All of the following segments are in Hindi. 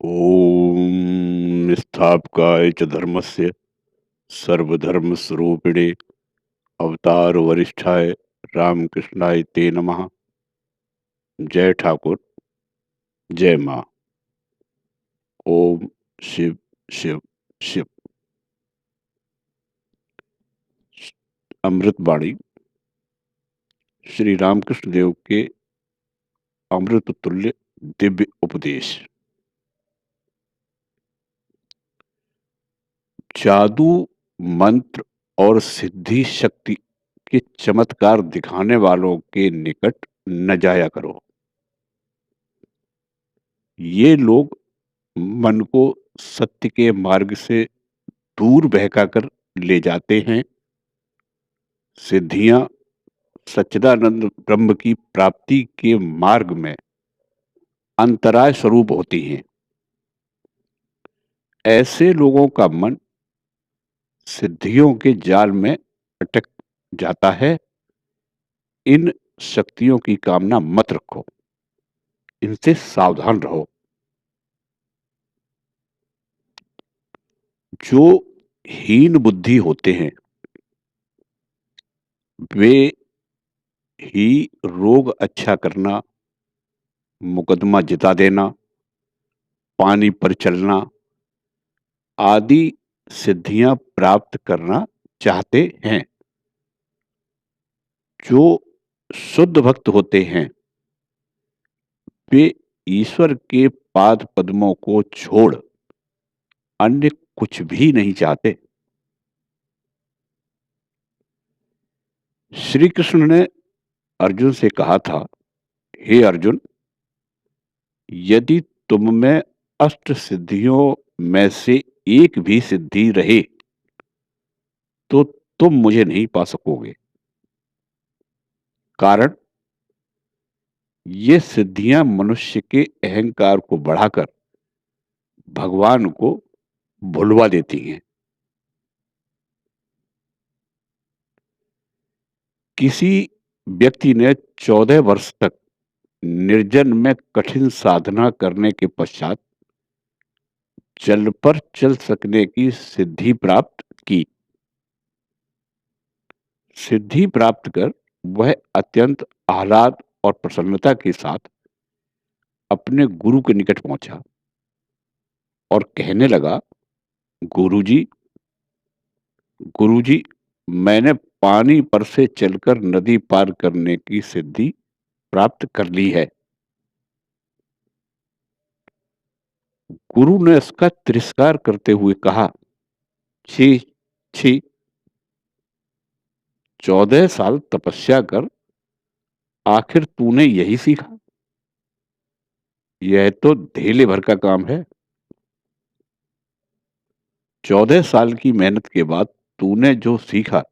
ॐ स्थापकाय च धर्मस्य सर्वधर्मस्वरूपिणे अवतारवरिष्ठाय रामकृष्णाय ते नमः। जय ठाकुर, जय माँ। ओम शिव शिव शिव। अमृतवाणी श्री रामकृष्ण देव के अमृत तुल्य दिव्य उपदेश। जादू, मंत्र और सिद्धि शक्ति के चमत्कार दिखाने वालों के निकट न जाया करो। ये लोग मन को सत्य के मार्ग से दूर बहकाकर ले जाते हैं। सिद्धियां सच्चिदानंद ब्रह्म की प्राप्ति के मार्ग में अंतराय स्वरूप होती हैं। ऐसे लोगों का मन सिद्धियों के जाल में अटक जाता है। इन शक्तियों की कामना मत रखो, इनसे सावधान रहो। जो हीन बुद्धि होते हैं वे ही रोग अच्छा करना, मुकदमा जिता देना, पानी पर चलना आदि सिद्धियां प्राप्त करना चाहते हैं। जो शुद्ध भक्त होते हैं वे ईश्वर के पाद पद्मों को छोड़ अन्य कुछ भी नहीं चाहते। श्री कृष्ण ने अर्जुन से कहा था, हे अर्जुन, यदि तुम में अष्ट सिद्धियों में से एक भी सिद्धि रहे तो तुम मुझे नहीं पा सकोगे। कारण ये सिद्धियां मनुष्य के अहंकार को बढ़ाकर भगवान को भुलवा देती हैं। किसी व्यक्ति ने 14 वर्ष तक निर्जन में कठिन साधना करने के पश्चात जल पर चल सकने की सिद्धि प्राप्त की। सिद्धि प्राप्त कर वह अत्यंत आह्लाद और प्रसन्नता के साथ अपने गुरु के निकट पहुंचा और कहने लगा, गुरुजी, गुरुजी, मैंने पानी पर से चलकर नदी पार करने की सिद्धि प्राप्त कर ली है। गुरु ने इसका तिरस्कार करते हुए कहा, छी छी, 14 साल तपस्या कर आखिर तूने यही सीखा? यह तो धेले भर का काम है। 14 साल की मेहनत के बाद तूने जो सीखा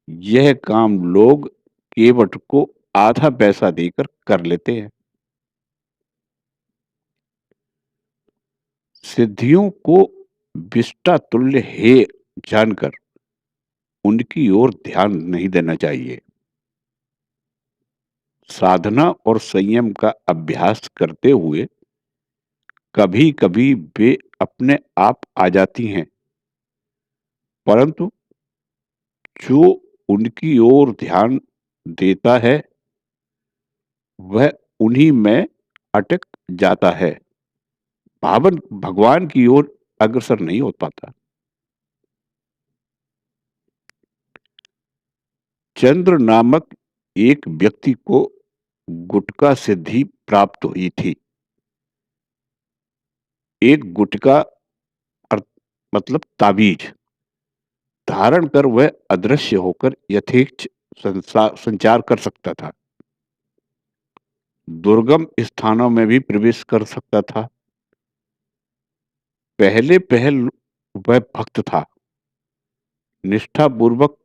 यह काम लोग केवट को आधा पैसा देकर कर लेते हैं। सिद्धियों को विष्टा तुल्य है जानकर उनकी ओर ध्यान नहीं देना चाहिए। साधना और संयम का अभ्यास करते हुए कभी कभी वे अपने आप आ जाती हैं, परंतु जो उनकी ओर ध्यान देता है वह उन्हीं में अटक जाता है, भावन भगवान की ओर अग्रसर नहीं हो पाता। चंद्र नामक एक व्यक्ति को गुटका सिद्धि प्राप्त हुई थी। एक गुटका मतलब ताबीज धारण कर वह अदृश्य होकर यथेच्छ संचार कर सकता था। दुर्गम स्थानों में भी प्रवेश कर सकता था। पहले पहल वह भक्त था, निष्ठापूर्वक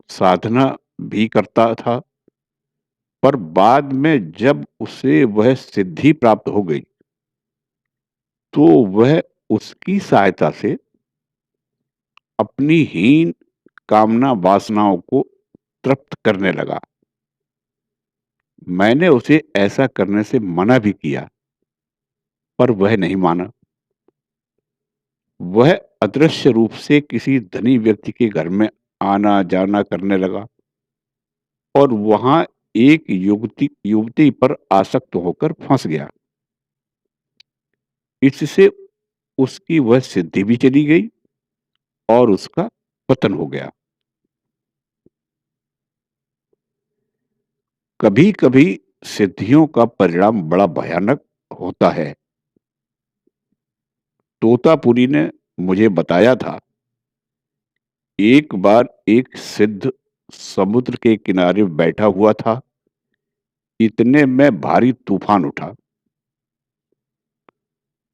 साधना भी करता था, पर बाद में जब उसे वह सिद्धि प्राप्त हो गई तो वह उसकी सहायता से अपनी हीन कामना वासनाओं को तृप्त करने लगा। मैंने उसे ऐसा करने से मना भी किया, पर वह नहीं माना। वह अदृश्य रूप से किसी धनी व्यक्ति के घर में आना-जाना करने लगा और वहां एक युवती युवती पर आसक्त होकर फंस गया। इससे उसकी वह सिद्धि भी चली गई और उसका पतन हो गया। कभी-कभी सिद्धियों का परिणाम बड़ा भयानक होता है। तोतापुरी ने मुझे बताया था, एक बार एक सिद्ध समुद्र के किनारे बैठा हुआ था। इतने में भारी तूफान उठा।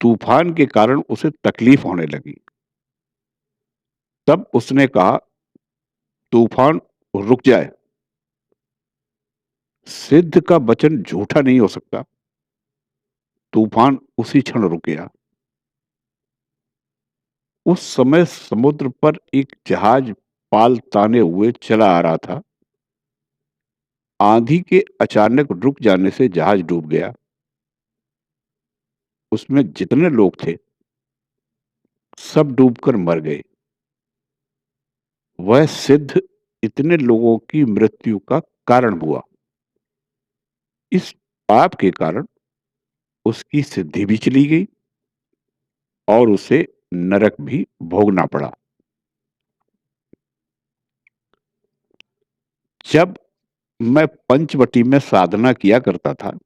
तूफान के कारण उसे तकलीफ होने लगी। तब उसने कहा, तूफान रुक जाए। सिद्ध का वचन झूठा नहीं हो सकता। तूफान उसी क्षण रुक गया। उस समय समुद्र पर एक जहाज पाल ताने हुए चला आ रहा था। आंधी के अचानक रुक जाने से जहाज डूब गया। उसमें जितने लोग थे सब डूबकर मर गए। वह सिद्ध इतने लोगों की मृत्यु का कारण हुआ। इस पाप के कारण उसकी सिद्धि भी चली गई और उसे नरक भी भोगना पड़ा। जब मैं पंचवटी में साधना किया करता था,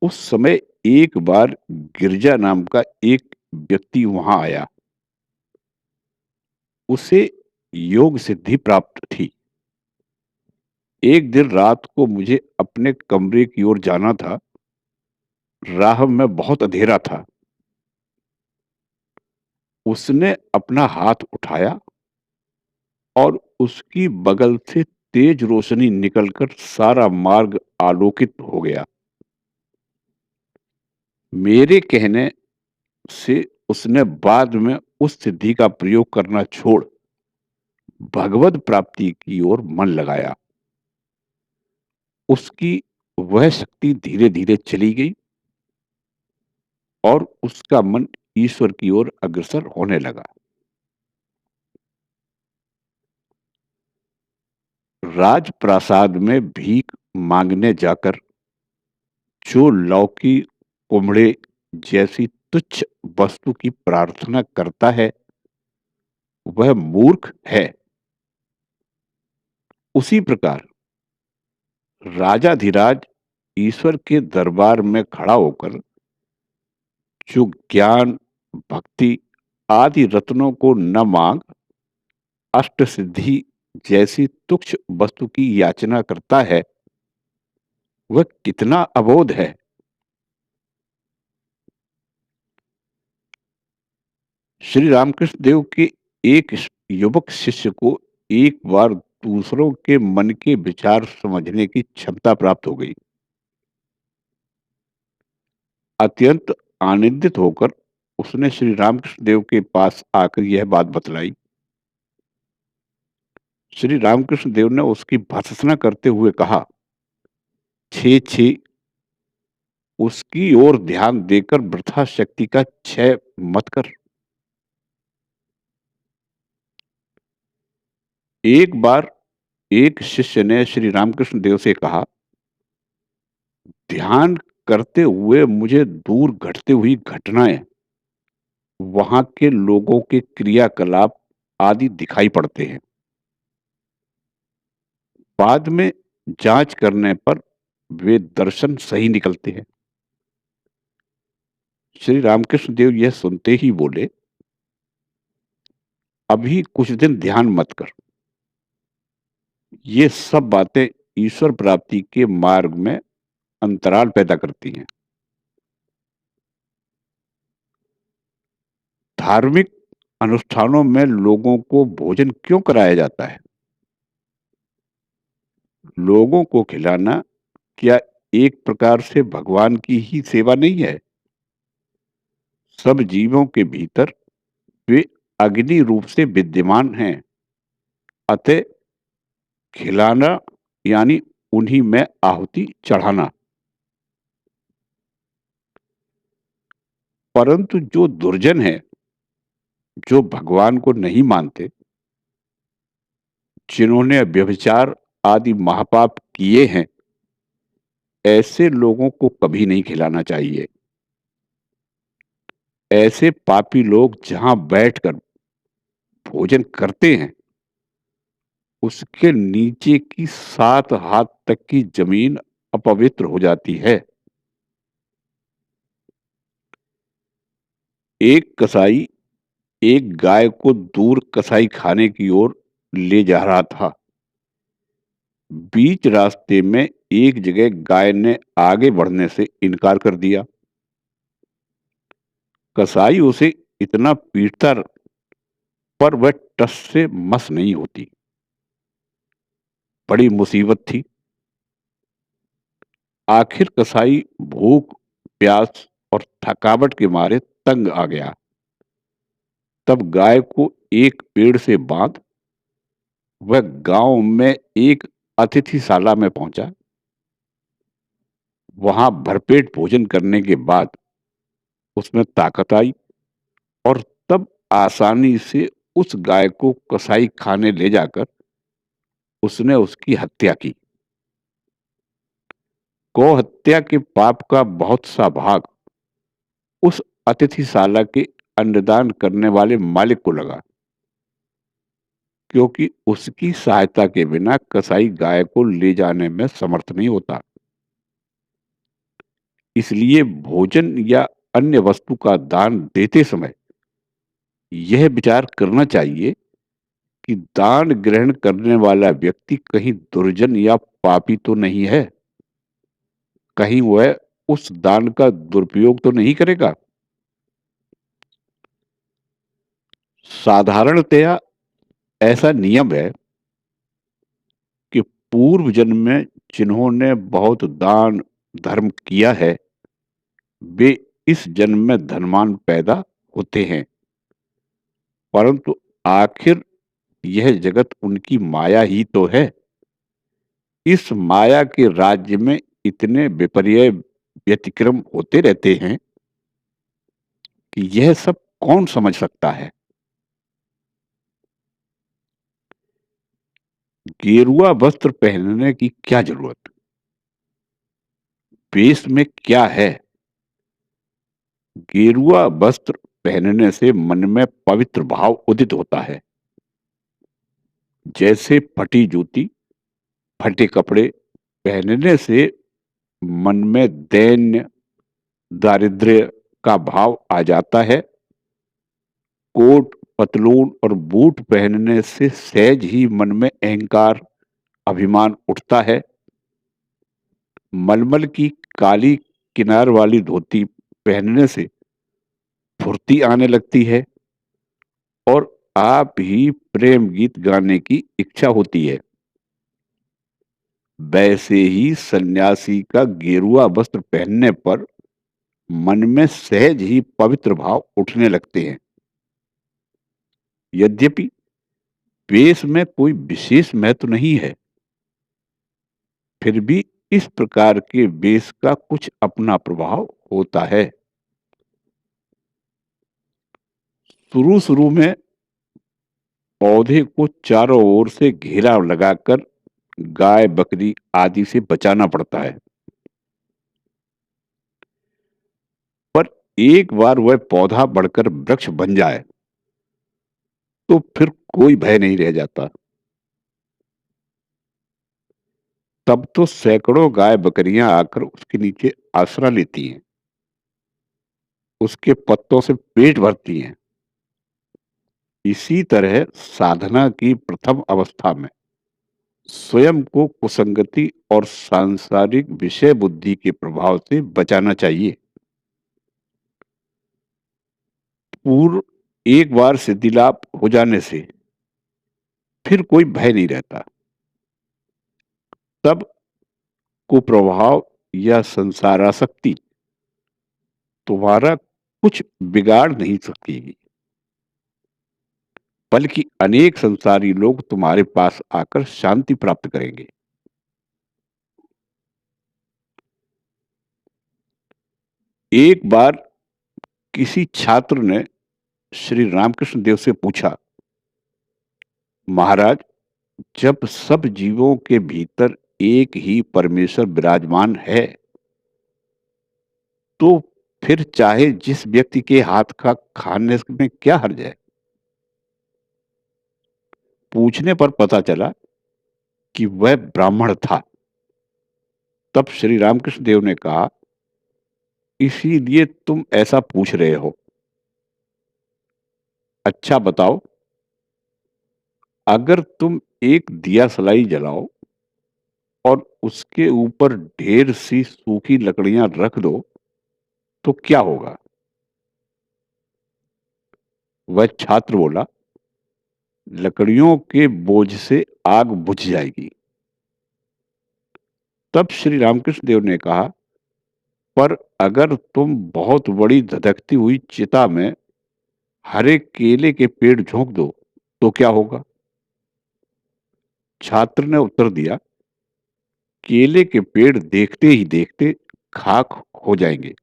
उस समय एक बार गिरजा नाम का एक व्यक्ति वहां आया। उसे योग सिद्धि प्राप्त थी। एक दिन रात को मुझे अपने कमरे की ओर जाना था। राह में बहुत अंधेरा था। उसने अपना हाथ उठाया और उसकी बगल से तेज रोशनी निकलकर सारा मार्ग आलोकित हो गया। मेरे कहने से उसने बाद में उस सिद्धि का प्रयोग करना छोड़ भगवत प्राप्ति की ओर मन लगाया। उसकी वह शक्ति धीरे-धीरे चली गई और उसका मन ईश्वर की ओर अग्रसर होने लगा। राजप्रासाद में भीख मांगने जाकर जो लौकी, कुम्हड़े जैसी तुच्छ वस्तु की प्रार्थना करता है, वह मूर्ख है। उसी प्रकार राजाधिराज ईश्वर के दरबार में खड़ा होकर जो ज्ञान, भक्ति आदि रत्नों को न मांग अष्ट सिद्धि जैसी तुच्छ वस्तु की याचना करता है, वह कितना अबोध है। श्री रामकृष्ण देव के एक युवक शिष्य को एक बार दूसरों के मन के विचार समझने की क्षमता प्राप्त हो गई। अत्यंत आनंदित होकर उसने श्री रामकृष्ण देव के पास आकर यह बात बतलाई। श्री रामकृष्ण देव ने उसकी भर्त्सना करते हुए कहा, छी छी, उसकी ओर ध्यान देकर वृथा शक्ति का क्षय मत कर। एक बार एक शिष्य ने श्री रामकृष्ण देव से कहा, ध्यान करते हुए मुझे दूर घटती हुई घटनाएं, वहां के लोगों के क्रियाकलाप आदि दिखाई पड़ते हैं। बाद में जांच करने पर वे दर्शन सही निकलते हैं। श्री रामकृष्ण देव यह सुनते ही बोले, अभी कुछ दिन ध्यान मत कर। ये सब बातें ईश्वर प्राप्ति के मार्ग में अंतराल पैदा करती हैं। धार्मिक अनुष्ठानों में लोगों को भोजन क्यों कराया जाता है? लोगों को खिलाना क्या एक प्रकार से भगवान की ही सेवा नहीं है? सब जीवों के भीतर वे अग्नि रूप से विद्यमान हैं। अतः खिलाना यानी उन्हीं में आहुति चढ़ाना। परंतु जो दुर्जन है, जो भगवान को नहीं मानते, जिन्होंने व्यभिचार आदि महापाप किए हैं, ऐसे लोगों को कभी नहीं खिलाना चाहिए। ऐसे पापी लोग जहां बैठकर भोजन करते हैं, उसके नीचे की 7 हाथ तक की जमीन अपवित्र हो जाती है। एक कसाई एक गाय को दूर कसाई खाने की ओर ले जा रहा था। बीच रास्ते में एक जगह गाय ने आगे बढ़ने से इनकार कर दिया। कसाई उसे इतना पीटता, पर वह टस से मस नहीं होती। बड़ी मुसीबत थी। आखिर कसाई भूख, प्यास और थकावट के मारे तंग आ गया। तब गाय को एक पेड़ से बांध वह गांव में एक अतिथिशाला में पहुंचा। वहां भरपेट भोजन करने के बाद उसमें ताकत आई और तब आसानी से उस गाय को कसाई खाने ले जाकर उसने उसकी हत्या की। गौ हत्या के पाप का बहुत सा भाग उस अतिथिशाला के अन्नदान करने वाले मालिक को लगा, क्योंकि उसकी सहायता के बिना कसाई गाय को ले जाने में समर्थ नहीं होता। इसलिए भोजन या अन्य वस्तु का दान देते समय यह विचार करना चाहिए कि दान ग्रहण करने वाला व्यक्ति कहीं दुर्जन या पापी तो नहीं है। कहीं वह उस दान का दुरुपयोग तो नहीं करेगा। साधारणतया ऐसा नियम है कि पूर्व जन्म में जिन्होंने बहुत दान धर्म किया है, वे इस जन्म में धनवान पैदा होते हैं। परंतु आखिर यह जगत उनकी माया ही तो है। इस माया के राज्य में इतने विपर्य व्यतिक्रम होते रहते हैं कि यह सब कौन समझ सकता है। गेरुआ वस्त्र पहनने की क्या जरूरत? वेश में क्या है? गेरुआ वस्त्र पहनने से मन में पवित्र भाव उदित होता है। जैसे फटी जूती, फटे कपड़े पहनने से मन में दैन्य, दारिद्र्य का भाव आ जाता है। कोट, पतलून और बूट पहनने से सहज ही मन में अहंकार, अभिमान उठता है। मलमल की काली किनार वाली धोती पहनने से फुर्ती आने लगती है और आप ही प्रेम गीत गाने की इच्छा होती है। वैसे ही सन्यासी का गेरुआ वस्त्र पहनने पर मन में सहज ही पवित्र भाव उठने लगते हैं। यद्यपि वेश में कोई विशेष महत्व नहीं है, फिर भी इस प्रकार के वेश का कुछ अपना प्रभाव होता है। शुरू शुरू में पौधे को चारों ओर से घेरा लगाकर गाय, बकरी आदि से बचाना पड़ता है। पर एक बार वह पौधा बढ़कर वृक्ष बन जाए तो फिर कोई भय नहीं रह जाता। तब तो सैकड़ों गाय बकरियां आकर उसके नीचे आसरा लेती हैं, उसके पत्तों से पेट भरती हैं। इसी तरह साधना की प्रथम अवस्था में स्वयं को कुसंगति और सांसारिक विषय बुद्धि के प्रभाव से बचाना चाहिए। पूर्व एक बार सिद्धि लाभ हो जाने से फिर कोई भय नहीं रहता। तब कुप्रभाव या संसारासक्ति तुम्हारा कुछ बिगाड़ नहीं सकेगी, बल्कि अनेक संसारी लोग तुम्हारे पास आकर शांति प्राप्त करेंगे। एक बार किसी छात्र ने श्री रामकृष्ण देव से पूछा, महाराज, जब सब जीवों के भीतर एक ही परमेश्वर विराजमान है, तो फिर चाहे जिस व्यक्ति के हाथ का खाने में क्या हर्ज है? पूछने पर पता चला कि वह ब्राह्मण था। तब श्री रामकृष्ण देव ने कहा, इसीलिए तुम ऐसा पूछ रहे हो। अच्छा बताओ, अगर तुम एक दिया सलाई जलाओ और उसके ऊपर ढेर सी सूखी लकड़ियां रख दो, तो क्या होगा? वह छात्र बोला, लकड़ियों के बोझ से आग बुझ जाएगी। तब श्री रामकृष्ण देव ने कहा, पर अगर तुम बहुत बड़ी धधकती हुई चिता में हरे केले के पेड़ झोंक दो, तो क्या होगा? छात्र ने उत्तर दिया, केले के पेड़ देखते ही देखते खाक हो जाएंगे।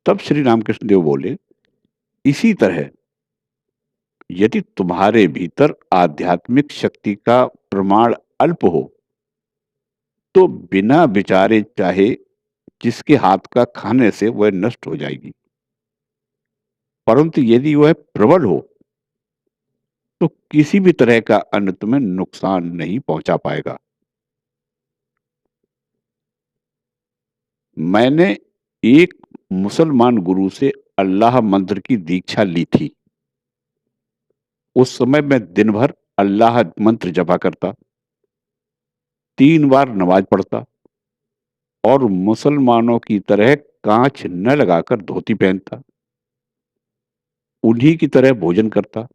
तब श्री रामकृष्ण देव बोले, इसी तरह यदि तुम्हारे भीतर आध्यात्मिक शक्ति का प्रमाण अल्प हो, तो बिना विचारे चाहे जिसके हाथ का खाने से वह नष्ट हो जाएगी। परंतु यदि वह प्रबल हो, तो किसी भी तरह का अन्न तुम्हें नुकसान नहीं पहुंचा पाएगा। मैंने एक मुसलमान गुरु से अल्लाह मंत्र की दीक्षा ली थी। उस समय मैं दिन भर अल्लाह मंत्र जपा करता, 3 बार नमाज पढ़ता और मुसलमानों की तरह कांच न लगाकर धोती पहनता, उन्हीं की तरह भोजन करता।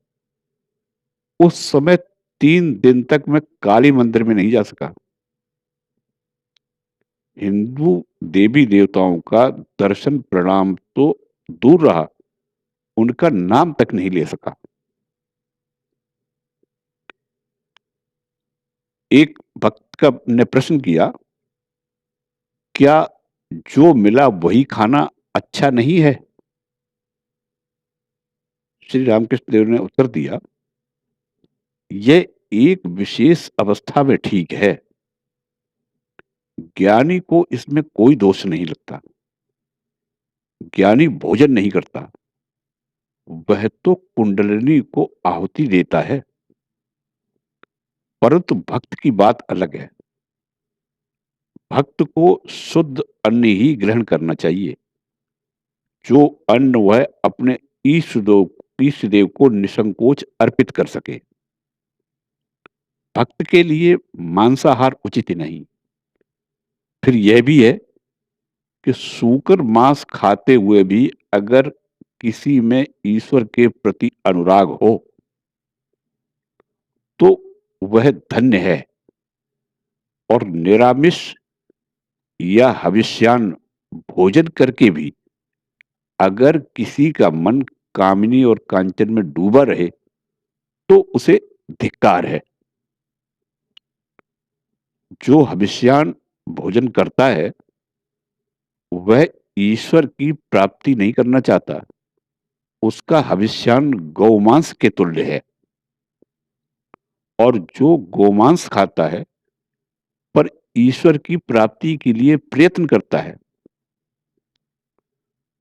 उस समय 3 दिन तक मैं काली मंदिर में नहीं जा सका। हिंदू देवी देवताओं का दर्शन प्रणाम तो दूर रहा, उनका नाम तक नहीं ले सका। एक भक्त का ने प्रश्न किया, क्या जो मिला वही खाना अच्छा नहीं है? श्री रामकृष्ण देव ने उत्तर दिया, यह एक विशेष अवस्था में ठीक है। ज्ञानी को इसमें कोई दोष नहीं लगता। ज्ञानी भोजन नहीं करता, वह तो कुंडलिनी को आहुति देता है। परंतु भक्त की बात अलग है। भक्त को शुद्ध अन्न ही ग्रहण करना चाहिए, जो अन्न वह अपने ईष्ट देव को निसंकोच अर्पित कर सके। भक्त के लिए मांसाहार उचित ही नहीं। फिर यह भी है कि सूकर मांस खाते हुए भी अगर किसी में ईश्वर के प्रति अनुराग हो, तो वह धन्य है। और निरामिष या हविष्यान्न भोजन करके भी अगर किसी का मन कामिनी और कांचन में डूबा रहे, तो उसे धिक्कार है। जो हविष्यान्न भोजन करता है, वह ईश्वर की प्राप्ति नहीं करना चाहता। उसका हविष्यान्न गौमांस के तुल्य है। और जो गोमांस खाता है पर ईश्वर की प्राप्ति के लिए प्रयत्न करता है,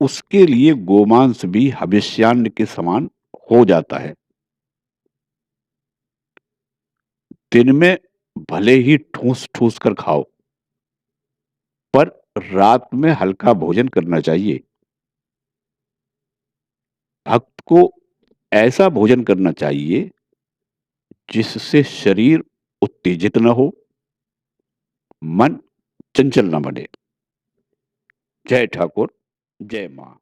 उसके लिए गोमांस भी हविष्यान्न के समान हो जाता है। दिन में भले ही ठूस ठूस कर खाओ, पर रात में हल्का भोजन करना चाहिए। भक्त को ऐसा भोजन करना चाहिए जिससे शरीर उत्तेजित न हो, मन चंचल न बने। जय ठाकुर, जय मां।